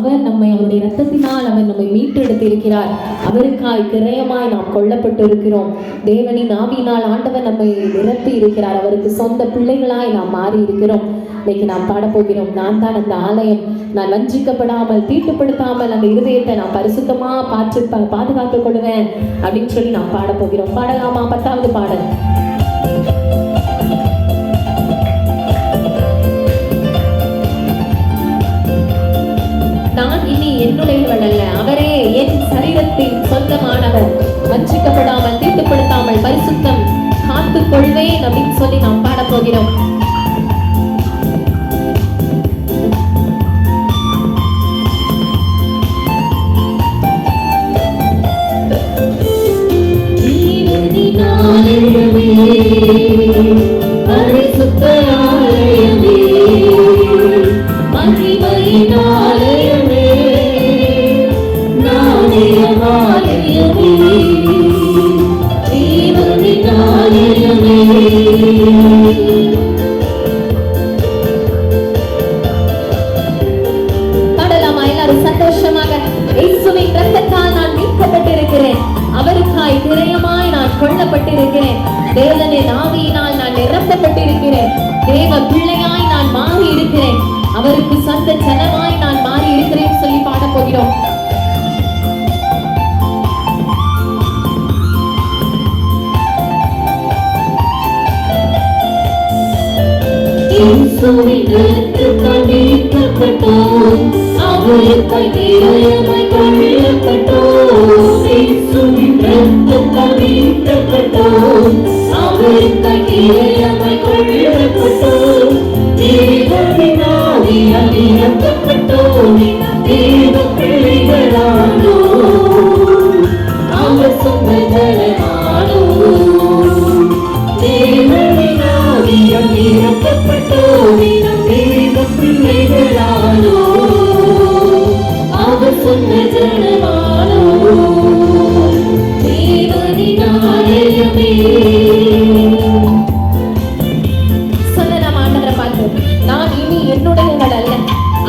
அவர் நம்மை அவருடைய இரத்தத்தினால் அவர் நம்மை மீட்டெடுத்து இருக்கிறார். அவருக்காய் கிரயமாய் நாம் கொல்லப்பட்டு இருக்கிறோம். தேவனின் ஆவியினால் ஆண்டவர் நம்மை நிரப்பி இருக்கிறார். அவருக்கு சொந்த பிள்ளைகளாய் நாம் மாறி இருக்கிறோம். இன்னைக்கு நாம் பாடப்போகிறோம், நான் தான் அந்த ஆலயம், நான் வஞ்சிக்கப்படாமல் தீட்டுப்படுத்தாமல் அந்த இருதயத்தை நான் பரிசுத்தமா பாதுகாத்துக் கொள்வேன் அப்படின்னு சொல்லி நாம் பாடப்போகிறோம். பாடலாமா? 10வது பாடல். நான் இனி என்னுடையவள் அல்ல, அவரே என் சரீரத்தின் சொந்தமானவர், வஞ்சிக்கப்படாமல் தீட்டுப்படுத்தாமல் பரிசுத்தம் காத்துக் கொள்வேன் அப்படின்னு சொல்லி நாம் பாடப்போகிறோம். அவருக்காய் கிரயமாய் நான் கொல்லப்பட்டிருக்கிறேன். தேவனின் ஆவியினால் நான் நிரப்பப்பட்டிருக்கிறேன். தேவ பிள்ளையாய் நான் மாறி இருக்கிறேன். அவருக்கு சொந்த ஜனமாய் நான் மாறி இருக்கிறேன் சொல்லி பாட போகிறோம். அவருக்காய் கிரயமாய் கொல்லப்பட்டோம். அவருக்காய் கிரயமாய் கொல்லப்பட்டோம். தேவனின் ஆவியால் நிரப்பப்பட்டோம். தேவ பிள்ளைகளானோம். அவர் சொந்த ஜனமானோம். தேவனின் ஆவியால் நிரப்பப்பட்டோம். தேவ பிள்ளைகளானோம். அவர் சொந்த ஜனமானோம். தேவனின் ஆலயமே. சொல்லலாம் ஆண்டவரை பார்த்து, நான் இனி என்னுடையவள் அல்ல,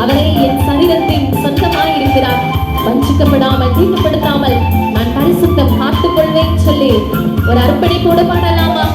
அவரே என் சரீரத்தின் சொந்தமாய் இருக்கிறார். வஞ்சிக்கப்படாமல் தீட்டுப்படுத்தாமல் நான் பரிசுத்தம் காத்துக் கொள்வேன் சொல்லி ஒரு அர்ப்பணிப்போடு பாடலாமா?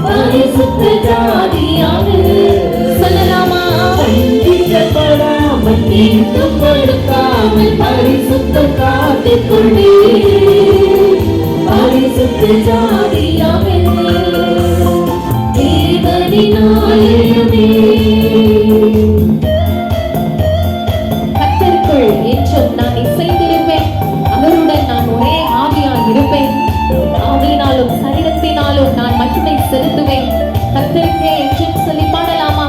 பரிசுத்த ஜாதியாக சொல்லலாமா? வஞ்சிக்கப்படாமல் தீட்டுப்படுத்தாமல் பரிசுத்தம் காத்துக் கொள்வேன். பரிசுத்த ஜாதியாக தேவனின் ஆலயமே. கர்த்தருக்குள் என்றும் நான் இசைந்திருப்பேன். அவருடன் நான் ஒரே ஆவியாய் இருப்பேன். ஆவியினாலும் சரீரத்தினாலும் நான் மகிமை செலுத்துவேன். கர்த்தருக்கே என்றும் சொல்லி பாடலாமா?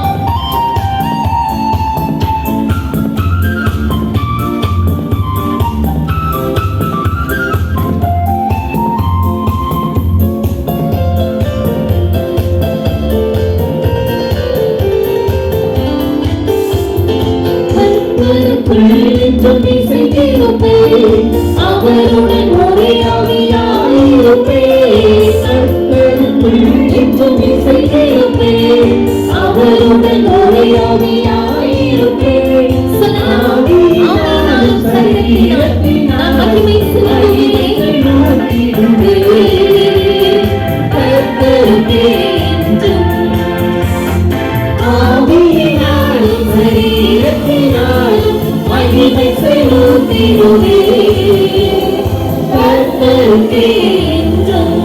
அவருடன் ஒரே ஆவியாய் இருப்பேன். அவருடன் ஒரே ஆவியாய் இருப்பேன். ஆவியினாலும் சரீரத்தினால் மகிமை செலுத்துவேன். கர்த்தருக்கே என்றும் ஆவியினாலும் சரீரத்தினாலும் மகிமை செலுத்துவேன். கர்த்தருக்கே என்றும்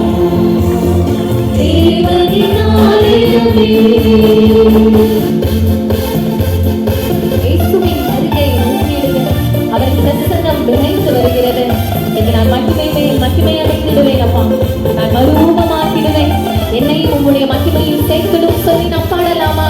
உங்களுடைய மகிமையில் சேர்க்கணும் சொல்லி நாம் பாடலாமா?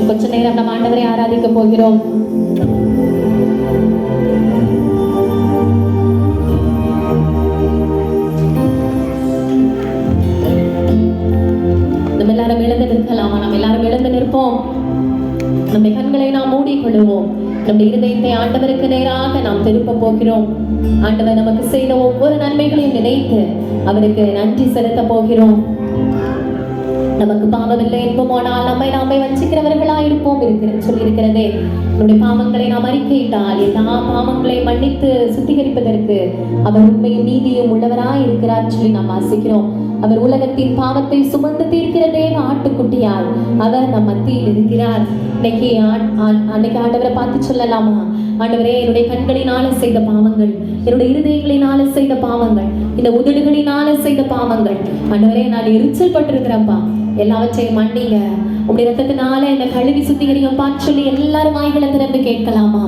கொஞ்ச நேரம் நம்ம ஆண்டவரை ஆராதிக்க போகிறோம். நம்ம எல்லாரும் எழுந்து நிற்கலாமா? நம்ம எல்லாரும் எழுந்து நிற்போம். நம்ம கண்களை நாம் மூடிக்கொள்வோம். நம்முடைய இருதயத்தை ஆண்டவருக்கு நேராக நாம் திருப்ப போகிறோம். ஆண்டவர் நமக்கு செய்த ஒவ்வொரு நன்மைகளையும் நினைத்து அவருக்கு நன்றி செலுத்த போகிறோம். நமக்கு பாவமில்லை என்போமானால் நம்மை நாமே வஞ்சிக்கிறவர்களாய் இருப்போம் சொல்லி இருக்கிறதே. நம்முடைய பாவங்களை நாம் அறிக்கையிட்டால் எல்லா பாவங்களையும் மன்னித்து சுத்திகரிப்பதற்கு அவர் உண்மையும் நீதியும் உள்ளவராய் இருக்கிறார் சொல்லி நாம் வாசிக்கிறோம். அவர் உலகத்தின் பாவத்தை சுமந்து தீர்க்கிற தேவ ஆட்டுக்குட்டியால் அவர் நம் மத்தியில் இருக்கிறார். இன்னைக்கு ஆண்டவரை பார்த்து சொல்லலாமா? ஆண்டவரே, என்னுடைய கண்களினால செய்த பாவங்கள், என்னுடைய இருதயங்களினால செய்த பாவங்கள், இந்த உதடுகளினால செய்த பாவங்கள், ஆண்டவரே நான் எரிச்சல் பட்டிருக்கிறப்பா, எல்லாவற்றையும் மன்னிங்க. உங்களுடைய ரத்தத்தினால இந்த கழுவி சுத்திகரிக்கப்பா சொல்லி எல்லாரும் வாய்களை திறந்து கேட்கலாமா?